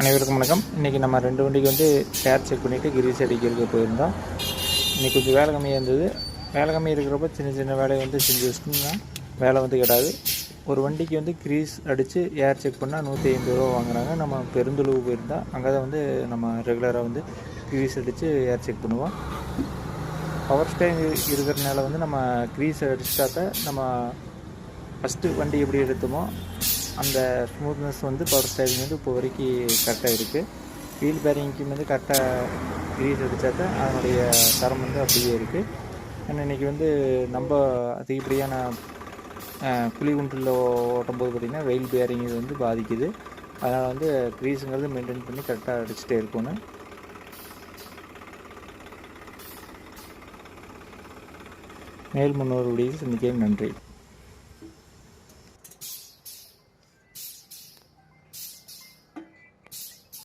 அனைவருக்கும் வணக்கம். இன்றைக்கி நம்ம 2 வண்டிக்கு வந்து டயர் செக் பண்ணிவிட்டு கிரீஸ் அடிக்கிறதுக்கு போயிருந்தோம். இன்றைக்கி கொஞ்சம் வேலை கம்மியாக இருந்தது. வேலை கம்மியாக இருக்கிறப்ப சின்ன சின்ன வேலையை வந்து செஞ்சு வச்சுட்டோம்னா வேலை வந்து கிடாது. ஒரு வண்டிக்கு வந்து கிரீஸ் அடித்து ஏர் செக் பண்ணால் 150 ரூபா வாங்குறாங்க. நம்ம பெருந்தளவு போயிருந்தால் அங்கே தான் வந்து நம்ம ரெகுலராக வந்து கிரீஸ் அடித்து ஏர் செக் பண்ணுவோம். பவர் ஸ்டேரிங் இருக்கிறனால வந்து நம்ம கிரீஸ் அடிச்சிட்டாக்க நம்ம ஃபஸ்ட்டு வண்டி எப்படி எடுத்தோமோ அந்த ஸ்மூத்னஸ் வந்து பவர் ஸ்டேரிங் வந்து இப்போ வரைக்கும் கரெக்டாக இருக்குது. வீல் பேரிங்க்கும் வந்து கரெக்டாக கிரீஸ் அடித்தாக்க அதனுடைய தரம் வந்து அப்படியே இருக்குது. ஏன்னா இன்றைக்கி வந்து நம்ம அதிகப்படியான குழி குன்றில் ஓட்டும்போது பார்த்திங்கன்னா வெயில் பேரிங் இது வந்து பாதிக்குது. அதனால் வந்து கிரீஸுங்கிறது மெயின்டைன் பண்ணி கரெக்டாக அடிச்சுட்டே இருக்கணும். மேல் முன்னோர் வீடியோஸ் சந்திக்க நன்றி.